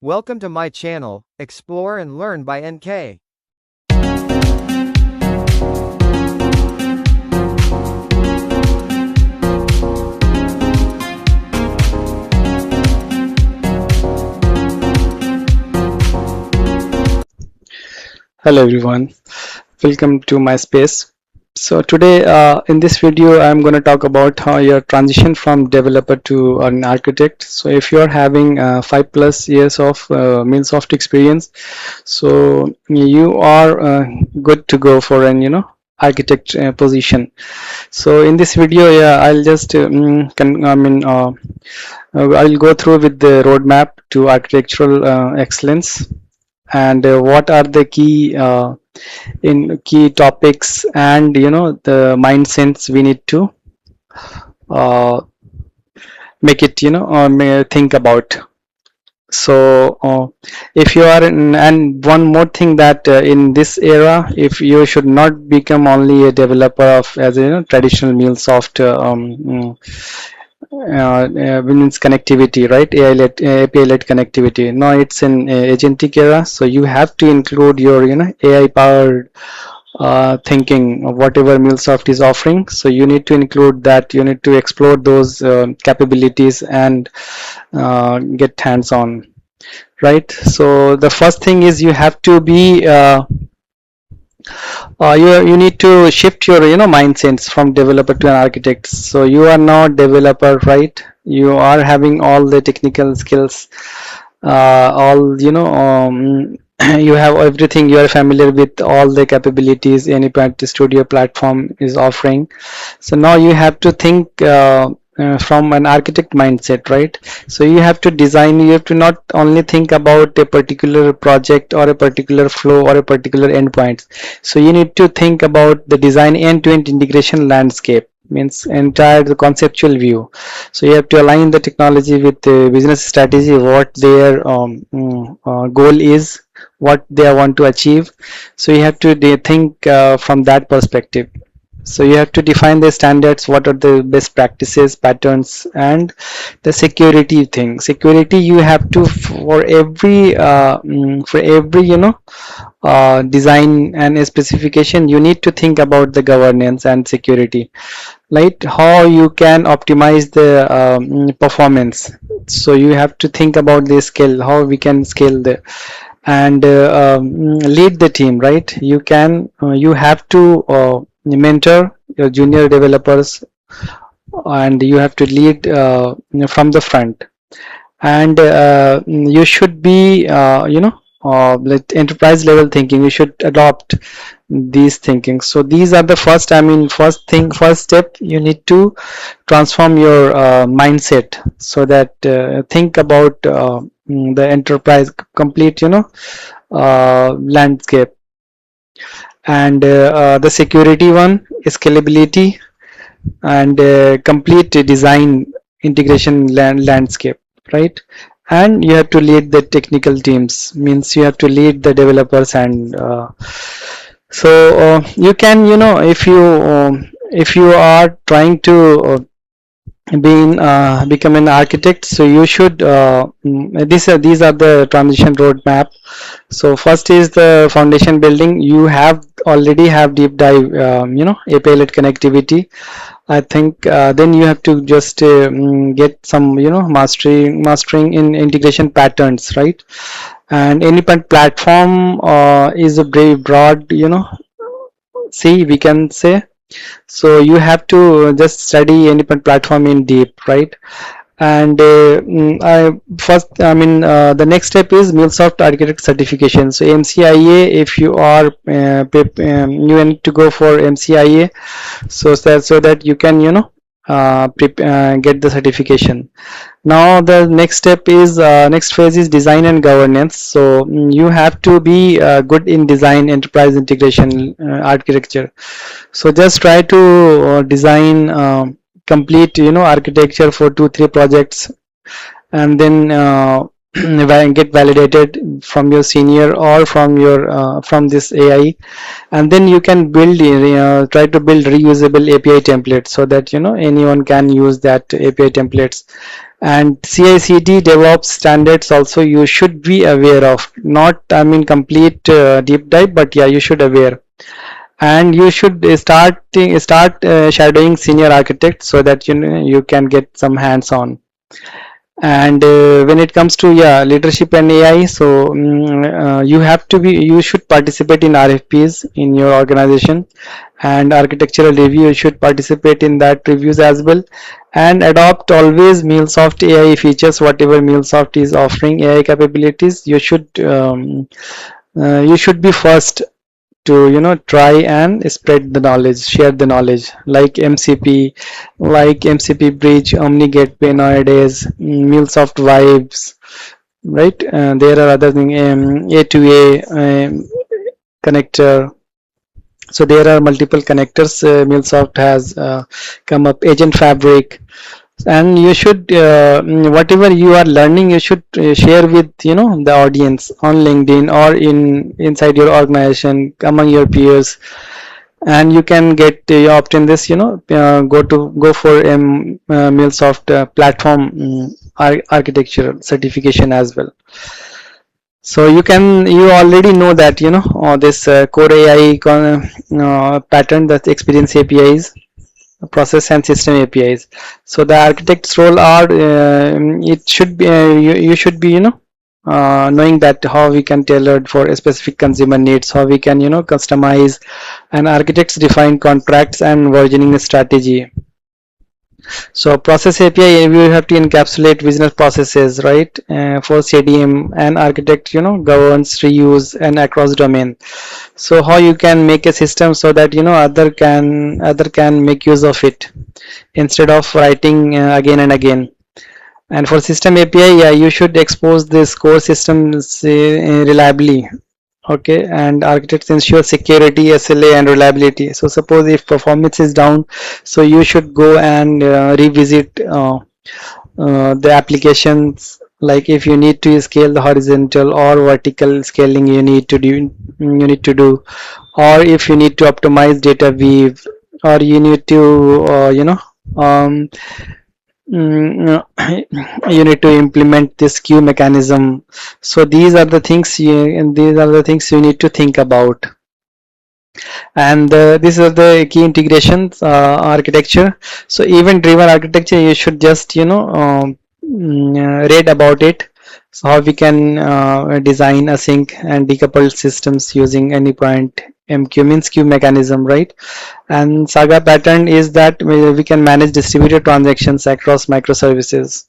Welcome to my channel, Explore and Learn by NK. Hello everyone, welcome to my space. So today in this video I'm going to talk about how your transition from developer to an architect. So if you are having 5+ years of MuleSoft experience, so you are good to go for an architect position. So in this video, I'll just I'll go through with the roadmap to architectural excellence, and what are the key topics, and the mindsets we need to uh, make it think about. So if you are and one more thing, that in this era, if you should not become only a developer of as a traditional MuleSoft means connectivity, right? AI-led API-led connectivity. Now it's an agentic era, so you have to include your AI-powered thinking of whatever MuleSoft is offering. So you need to include that. You need to explore those capabilities and get hands-on, right? So the first thing is you have to be you need to shift your mindsets from developer to an architect. So you are not developer, right? You are having all the technical skills, all you have everything. You are familiar with all the capabilities any studio platform is offering. So now you have to think from an architect mindset, right? So you have to design. You have to not only think about a particular project or a particular flow or a particular endpoint. So you need to think about the design end-to-end integration landscape, means entire the conceptual view. So you have to align the technology with the business strategy, what their goal is, what they want to achieve. So you have to think from that perspective. So you have to define the standards, what are the best practices, patterns, and the security thing. Security, you have to for every design and a specification, you need to think about the governance and security, right? How you can optimize the performance. So you have to think about the scale, how we can scale the and lead the team, right? You have to mentor your junior developers, and you have to lead from the front. And you should be like enterprise level thinking. You should adopt these thinking. So these are the first step. You need to transform your mindset, so that think about the enterprise complete landscape. And the security one, scalability, and complete design integration landscape, right? And you have to lead the technical teams, means you have to lead the developers. And you can if you are trying to become an architect, so you should these are the transition roadmap. So first is the foundation building. You have already have deep dive API-led connectivity, I think. Then you have to just get some mastering in integration patterns, right? And any platform is a very broad, we can say. So you have to just study any platform in deep, right? And the next step is MuleSoft Architect certification. So MCIA, if you are you need to go for MCIA, so that you can get the certification. Now the next step is next phase is design and governance. So you have to be good in design, enterprise integration, architecture. So just try to design complete architecture for 2-3 projects, and then get validated from your senior or from your from this AI, and then you can build try to build reusable API templates, so that anyone can use that API templates. And CI/CD DevOps standards also you should be aware of. Not, I mean, complete deep dive, but yeah, you should aware. And you should start shadowing senior architects so that you know you can get some hands on. And when it comes to, yeah, leadership and AI, so you should participate in RFPs in your organization, and architectural review, you should participate in that reviews as well. And adopt always MuleSoft AI features. Whatever MuleSoft is offering AI capabilities, you should be first to, you know, try and spread the knowledge, share the knowledge, like MCP Bridge, Omni Gateway nowadays, MuleSoft Vibes, right? There are other things, A2A connector. So there are multiple connectors. MuleSoft has come up, Agent Fabric. And you should whatever you are learning, you should share with, you know, the audience on LinkedIn or inside your organization among your peers. And you can get obtain this, you know, go for MuleSoft platform architecture certification as well. So you already know that, you know, this core AI pattern, that experience APIs, process and system APIs. So the architect's role are, it should be, you should be, you know, knowing that how we can tailor for a specific consumer needs, how we can, you know, customize, and architects define contracts and versioning strategy. So process API, we have to encapsulate business processes, right? For CDM, and architect, you know, governs reuse and across domain. So how you can make a system so that, you know, other can make use of it instead of writing again and again. And for system API, yeah, you should expose this core systems reliably. Okay, and architects ensure security, SLA, and reliability. So suppose if performance is down, so you should go and revisit the applications. Like if you need to scale the horizontal or vertical scaling, you need to do, or if you need to optimize data weave, or you need to um, you need to implement this queue mechanism. So these are the things you need to think about. And these are the key integrations architecture. So event driven architecture, you should just, you know, read about it. So how we can design async and decoupled systems using endpoint MQ, means queue mechanism, right? And saga pattern is that we can manage distributed transactions across microservices.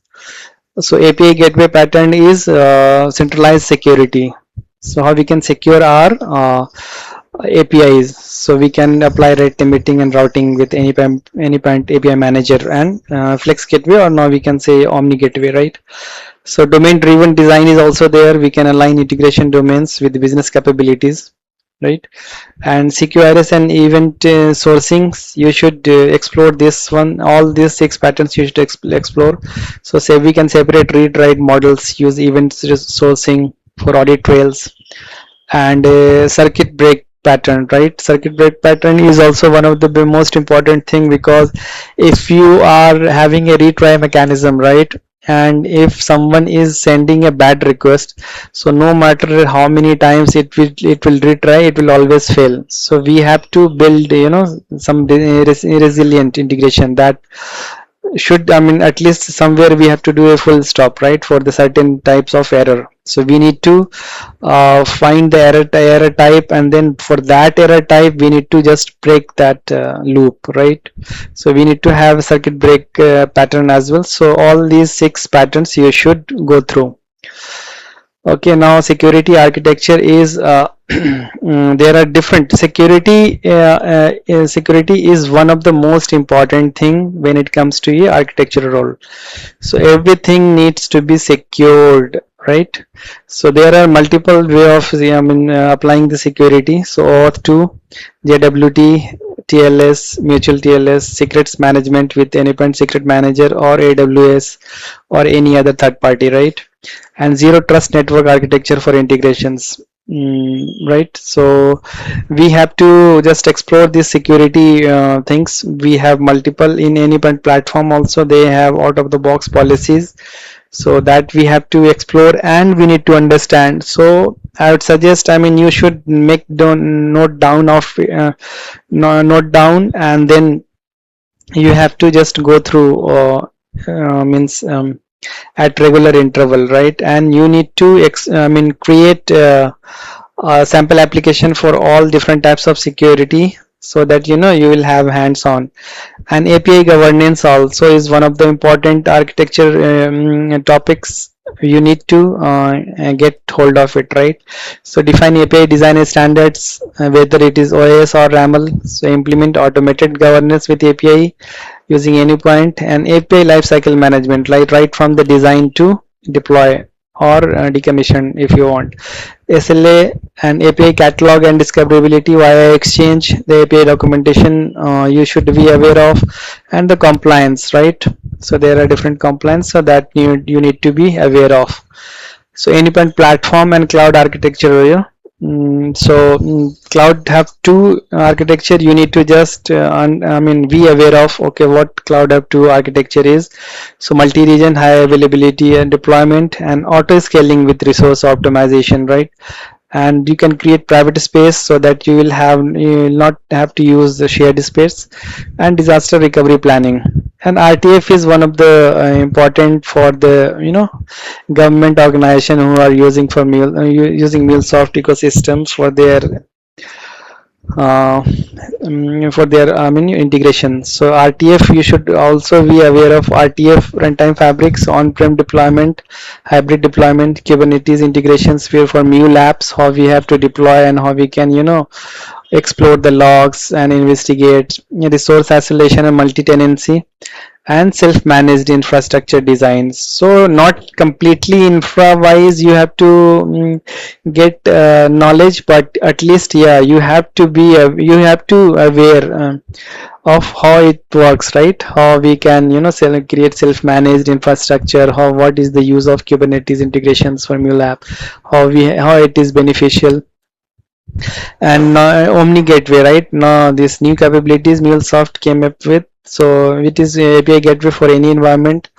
So API gateway pattern is centralized security. So how we can secure our APIs. So we can apply rate limiting and routing with any point API manager and flex gateway, or now we can say omni gateway, right? So domain driven design is also there. We can align integration domains with business capabilities, right? And CQRS and event sourcing, you should explore this one. All these 6 patterns you should explore. So say we can separate read write models, use event sourcing for audit trails, and circuit break pattern, right? Circuit break pattern is also one of the most important thing, because if you are having a retry mechanism, right, and if someone is sending a bad request, so no matter how many times it will retry, it will always fail. So we have to build, you know, some resilient integration that should, I mean, at least somewhere we have to do a full stop, right, for the certain types of error. So we need to find the error type, and then for that error type we need to just break that loop, right? So we need to have a circuit break pattern as well. So all these 6 patterns you should go through. Okay, now security architecture is there are different security is one of the most important thing when it comes to a architectural role. So everything needs to be secured, right? So there are multiple way of, I mean, applying the security. So auth 2, JWT, TLS, mutual TLS, secrets management with endpoint secret manager or AWS or any other third party, right? And zero trust network architecture for integrations. Right, so we have to just explore these security things. We have multiple in any platform. Also they have out of the box policies, so that we have to explore and we need to understand. So I would suggest, I mean, you should make down note down of note down, and then you have to just go through means at regular interval, right? And you need to I mean, create a sample application for all different types of security, so that you know you will have hands on. And API governance also is one of the important architecture topics. You need to get hold of it, right? So define API design standards, whether it is OS or RAML. So implement automated governance with API using AnyPoint, and API lifecycle management, right from the design to deploy or decommission if you want. SLA and API catalog and discoverability via Exchange, the API documentation you should be aware of, and the compliance, right? So there are different compliance, so that you need to be aware of. So independent platform and cloud architecture, yeah. Cloud have two architecture. You need to just I mean, be aware of, okay, what cloud have two architecture is. So multi-region, high availability and deployment, and auto scaling with resource optimization, right? And you can create private space so that you will not have to use the shared space. And disaster recovery planning, and RTF is one of the important for the government organization who are using using MuleSoft ecosystems uh, for their I mean integration. So RTF, you should also be aware of RTF runtime fabrics, on-prem deployment, hybrid deployment, Kubernetes integration sphere for Mule apps, how we have to deploy and how we can explore the logs and investigate resource isolation and multi-tenancy, and self-managed infrastructure designs. So not completely infra wise you have to get knowledge, but at least, yeah, you have to be you have to aware of how it works, right? How we can create self-managed infrastructure, how what is the use of Kubernetes integrations for Mule app, how it is beneficial. And Omni Gateway, right? Now this new capabilities MuleSoft came up with. So it is a API gateway for any environment,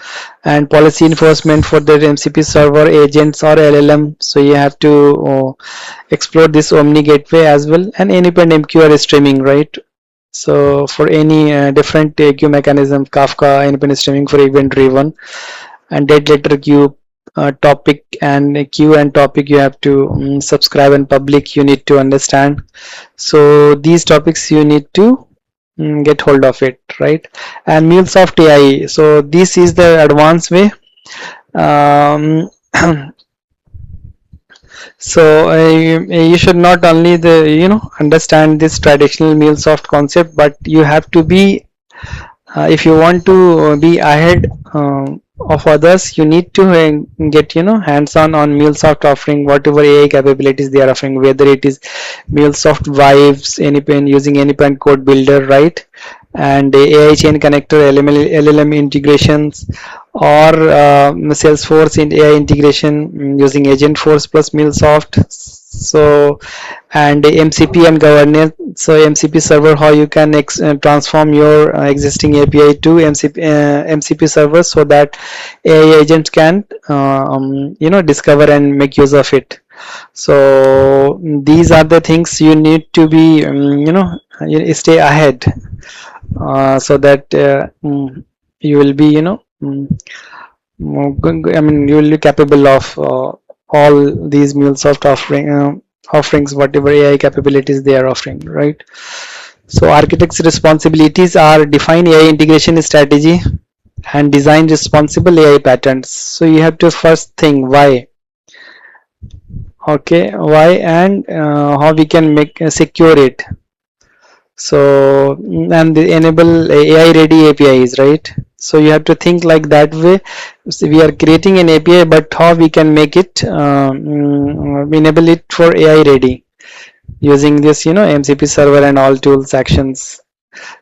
and policy enforcement for the MCP server agents or LLM. So you have to explore this Omni Gateway as well, and independent MQR streaming, right? So for any different queue mechanism, Kafka independent streaming for event driven, and dead letter queue, topic and queue and topic you have to subscribe, and public you need to understand. So these topics you need to get hold of it, right? And MuleSoft AI, so this is the advanced way. um, so you should not only understand this traditional MuleSoft concept, but you have to be if you want to be ahead of others, you need to get hands-on on MuleSoft offering whatever AI capabilities they are offering, whether it is MuleSoft Vibes, AnyPen, using AnyPen code builder, right? And AI chain connector, LLM integrations, or Salesforce in AI integration using Agentforce plus MuleSoft. So, and MCP and governance. So MCP server, how you can transform your existing API to MCP server, so that AI agents can discover and make use of it. So these are the things you need to be stay ahead, so that you will be I mean, you will be capable of all these MuleSoft offerings, whatever AI capabilities they are offering, right? So architect's responsibilities are define AI integration strategy and design responsible AI patterns. So you have to first think why, okay, why, and how we can make secure it. So and they enable AI ready APIs, right? So you have to think like that way. So we are creating an API, but how we can make it enable it for AI ready using this MCP server and all tools actions.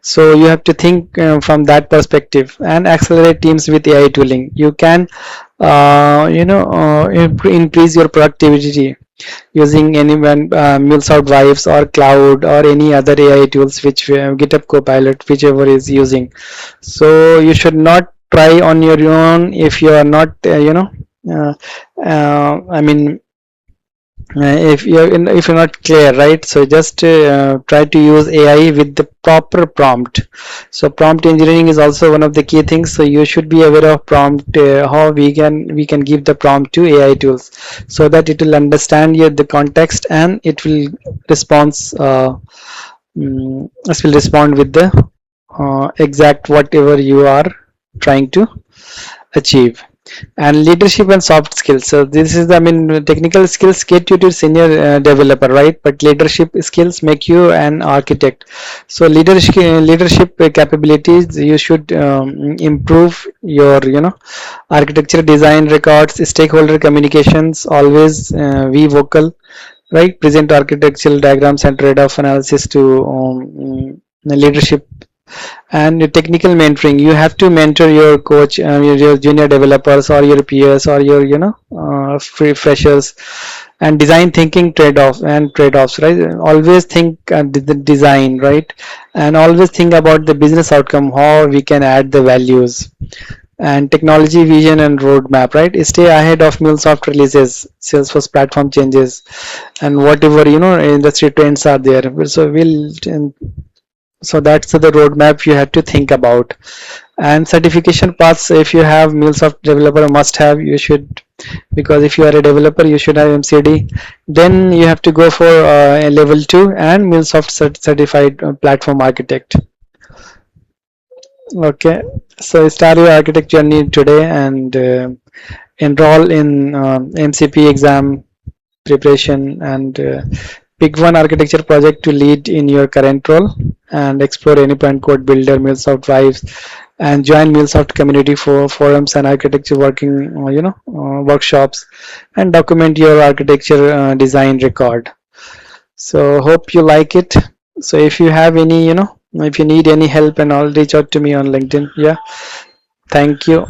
So you have to think from that perspective, and accelerate teams with AI tooling. You can increase your productivity using any MuleSoft Vibes or Cloud or any other AI tools, which GitHub Copilot, whichever is using. So you should not try on your own if you are not, uh, I mean, if you're not clear, right? So just try to use AI with the proper prompt. So prompt engineering is also one of the key things. So you should be aware of prompt, how we can give the prompt to AI tools, so that it will understand your the context, and it will respond with the exact whatever you are trying to achieve. And leadership and soft skills, so this is the, I mean, technical skills get you to senior developer, right? But leadership skills make you an architect. So leadership capabilities, you should improve your, architecture design records, stakeholder communications, always be vocal, right? Present architectural diagrams and trade-off analysis to leadership. And your technical mentoring, you have to mentor your coach, your junior developers or your peers or your, free freshers. And design thinking, trade-offs, right? Always think the design, right? And always think about the business outcome, how we can add the values. And technology vision and roadmap, right? Stay ahead of MuleSoft releases, Salesforce platform changes, and whatever, industry trends are there. So that's the roadmap you have to think about. And certification paths, if you have MuleSoft developer, must have, you should, because if you are a developer you should have MCD. Then you have to go for a level 2 and MuleSoft certified platform architect. Okay, so start your architect journey today, and enroll in MCP exam preparation, and pick one architecture project to lead in your current role, and explore any point code builder, MuleSoft Vibes, and join MuleSoft community for forums and architecture working, workshops, and document your architecture design record. So hope you like it. So if you have any, if you need any help and all, reach out to me on LinkedIn. Yeah, thank you.